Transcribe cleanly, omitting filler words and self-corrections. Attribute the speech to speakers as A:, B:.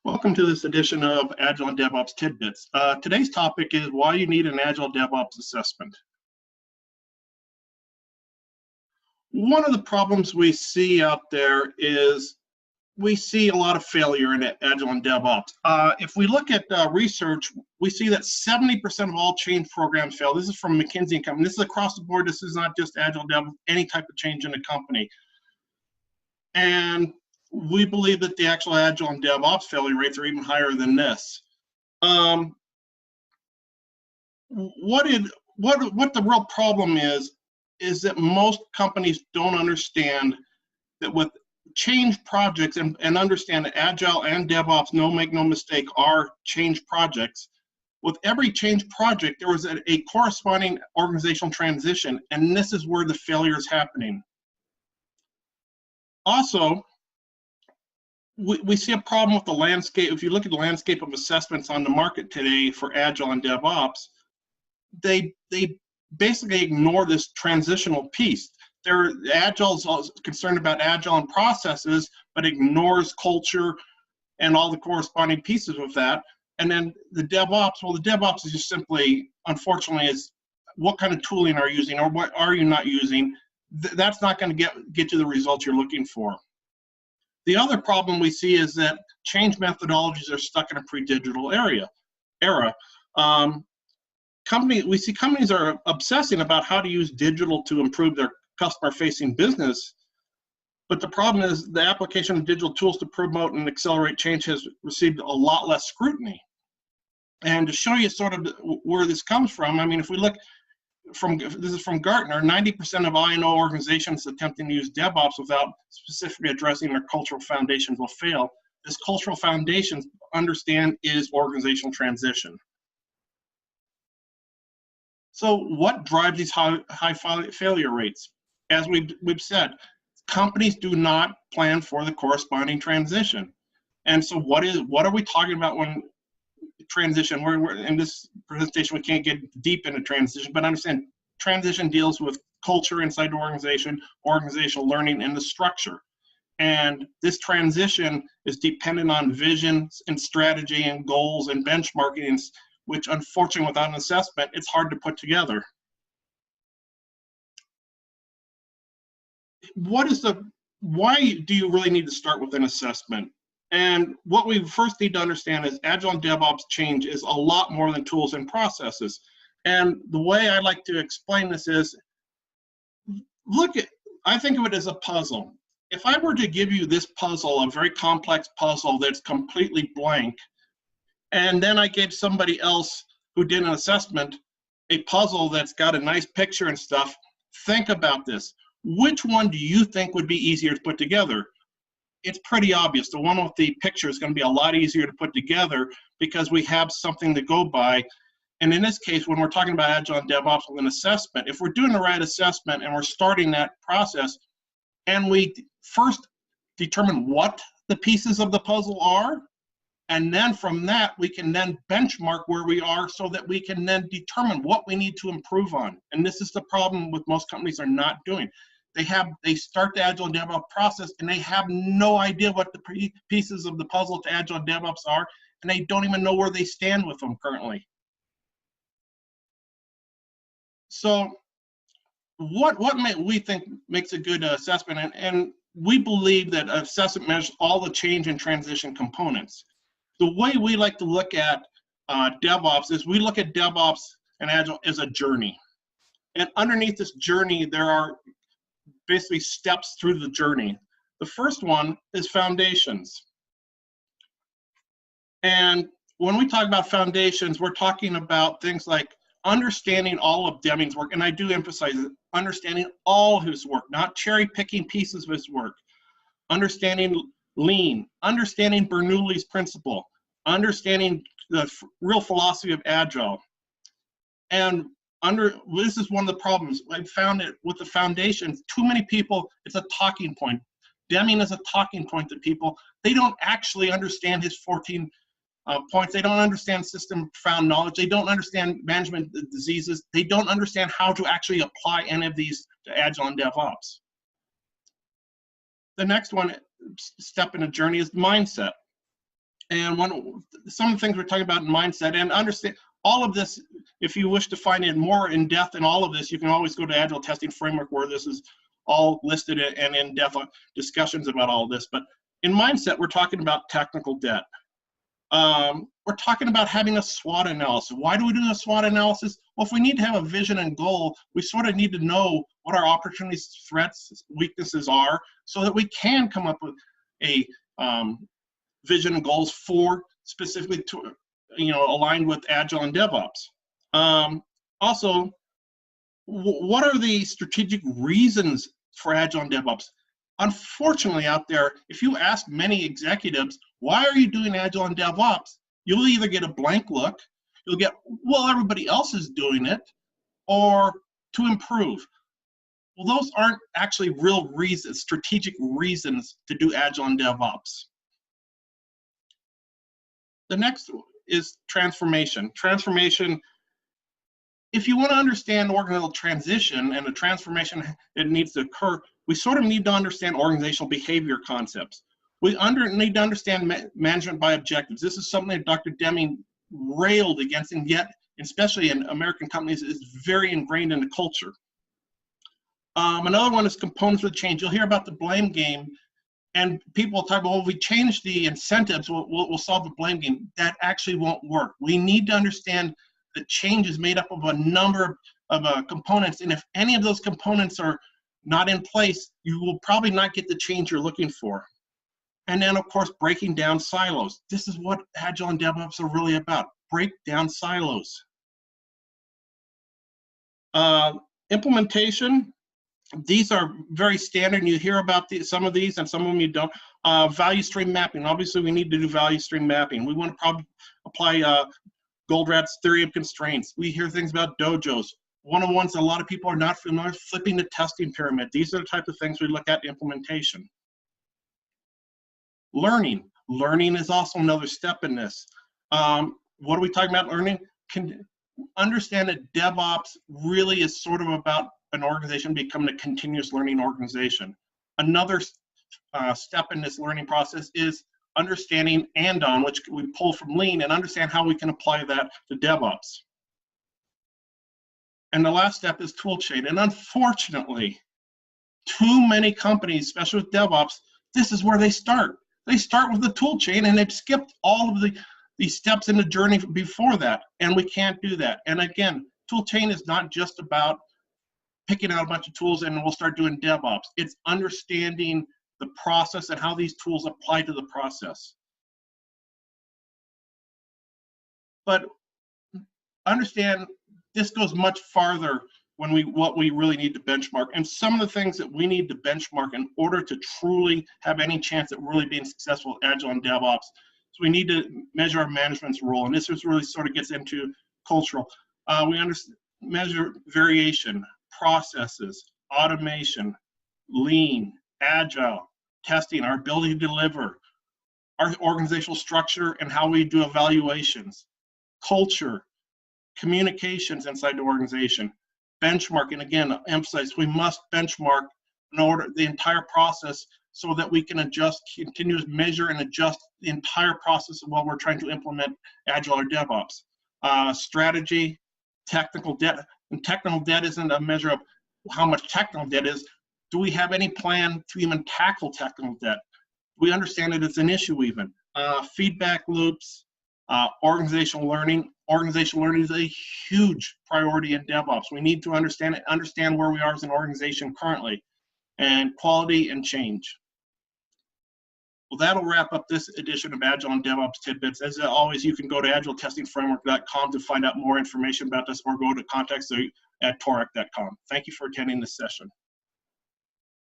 A: Welcome to this edition of Agile and DevOps Tidbits. Today's topic is why you need an Agile DevOps assessment. One of the problems we see out there is we see a lot of failure in Agile and DevOps. If we look at research, we see that 70% of all change programs fail. This is from McKinsey & Company. This is across the board. This is not just Agile DevOps, any type of change in a company. And we believe that the actual Agile and DevOps failure rates are even higher than this. What the real problem is that most companies don't understand that with change projects and understand that Agile and DevOps, make no mistake, are change projects. With every change project, there was a corresponding organizational transition, and this is where the failure is happening. Also, we see a problem with the landscape. If you look at the landscape of assessments on the market today for Agile and DevOps, they basically ignore this transitional piece. Agile is concerned about Agile and processes, but ignores culture and all the corresponding pieces of that. And then the DevOps, well, the DevOps is just simply, unfortunately, is what kind of tooling are you using or what are you not using? That's not going to get you the results you're looking for. The other problem we see is that change methodologies are stuck in a pre-digital era. We see companies are obsessing about how to use digital to improve their customer-facing business, but the problem is the application of digital tools to promote and accelerate change has received a lot less scrutiny. And to show you sort of where this comes from, I mean, if we look this is from Gartner, 90% of I&O organizations attempting to use DevOps without specifically addressing their cultural foundations will fail. This cultural foundations, understand, is organizational transition. So what drives these high failure rates? As we've said, companies do not plan for the corresponding transition. And so what are we talking about when transition? We're in this presentation, we can't get deep into transition, but understand transition deals with culture inside the organization, organizational learning, and the structure. And this transition is dependent on vision and strategy and goals and benchmarking, which unfortunately without an assessment, it's hard to put together. Why do you really need to start with an assessment? And what we first need to understand is Agile and DevOps change is a lot more than tools and processes. And the way I like to explain this is, I think of it as a puzzle. If I were to give you this puzzle, a very complex puzzle that's completely blank, and then I gave somebody else who did an assessment a puzzle that's got a nice picture and stuff, think about this. Which one do you think would be easier to put together? It's pretty obvious. The one with the picture is going to be a lot easier to put together because we have something to go by. And in this case, when we're talking about Agile and DevOps with an assessment, if we're doing the right assessment and we're starting that process, and we first determine what the pieces of the puzzle are, and then from that, we can then benchmark where we are so that we can then determine what we need to improve on. And this is the problem with most companies are not doing. They start the Agile and DevOps process and they have no idea what the pieces of the puzzle to Agile and DevOps are, and they don't even know where they stand with them currently. So what we think makes a good assessment, and we believe that an assessment measures all the change and transition components. The way we like to look at DevOps is we look at DevOps and Agile as a journey. And underneath this journey, there are basically steps through the journey. The first one is foundations. And when we talk about foundations, we're talking about things like understanding all of Deming's work, and I do emphasize it, understanding all his work, not cherry picking pieces of his work, understanding Lean, understanding Bernoulli's principle, understanding the real philosophy of Agile. And this is one of the problems. I found it with the foundations, too many people, it's a talking point. Deming is a talking point to people. They don't actually understand his 14 points. They don't understand system found knowledge. They don't understand management diseases. They don't understand how to actually apply any of these to Agile and DevOps. The next one step in a journey is mindset. And some of the things we're talking about in mindset, and understand all of this. If you wish to find it more in depth in all of this, you can always go to Agile Testing Framework, where this is all listed and in depth discussions about all this. But in mindset, we're talking about technical debt. We're talking about having a SWOT analysis. Why do we do a SWOT analysis? Well, if we need to have a vision and goal, we sort of need to know what our opportunities, threats, weaknesses are, so that we can come up with a vision and goals for specifically to, aligned with Agile and DevOps. Also, what are the strategic reasons for Agile and DevOps? Unfortunately, out there, if you ask many executives, why are you doing Agile and DevOps? You'll either get a blank look, you'll get, well, everybody else is doing it, or to improve. Well, those aren't actually real reasons, strategic reasons to do Agile and DevOps. The next is transformation. Transformation, if you want to understand organizational transition and the transformation that needs to occur, we sort of need to understand organizational behavior concepts. We need to understand management by objectives. This is something that Dr. Deming railed against, and yet, especially in American companies, is very ingrained in the culture. Another one is components of change. You'll hear about the blame game, and people talk about, well, if we change the incentives, we'll solve the blame game. That actually won't work. We need to understand that change is made up of a number of components, and if any of those components are not in place, you will probably not get the change you're looking for. And then, of course, breaking down silos. This is what Agile and DevOps are really about. Break down silos. Implementation. These are very standard. You hear about some of these, and some of them you don't. Value stream mapping. Obviously, we need to do value stream mapping. We want to probably apply Goldrat's theory of constraints. We hear things about dojos. One of the ones a lot of people are not familiar with, flipping the testing pyramid. These are the type of things we look at in implementation. Learning. Learning is also another step in this. What are we talking about learning? Understand that DevOps really is sort of about an organization becoming a continuous learning organization. Another step in this learning process is understanding and-on, which we pull from Lean, and understand how we can apply that to DevOps. And the last step is tool chain. And unfortunately, too many companies, especially with DevOps, this is where they start. They start with the tool chain, and they've skipped all of the steps in the journey before that, and we can't do that. And again, tool chain is not just about picking out a bunch of tools and we'll start doing DevOps. It's understanding the process and how these tools apply to the process. But understand this goes much farther when what we really need to benchmark. And some of the things that we need to benchmark in order to truly have any chance at really being successful at Agile and DevOps, so we need to measure our management's role. And this is really sort of gets into cultural. We measure variation, processes, automation, Lean, Agile, testing, our ability to deliver, our organizational structure and how we do evaluations, culture, communications inside the organization, benchmarking. Again, emphasize we must benchmark in order the entire process so that we can adjust, continuous measure and adjust the entire process while we're trying to implement Agile or DevOps. Strategy, technical debt. And technical debt isn't a measure of how much technical debt is. Do we have any plan to even tackle technical debt? Do we understand that it's an issue even? Feedback loops, organizational learning. Organizational learning is a huge priority in DevOps. We need to understand it, understand where we are as an organization currently, and quality and change. Well, that'll wrap up this edition of Agile and DevOps Tidbits. As always, you can go to agiletestingframework.com to find out more information about this, or go to contact@torec.com. Thank you for attending this session.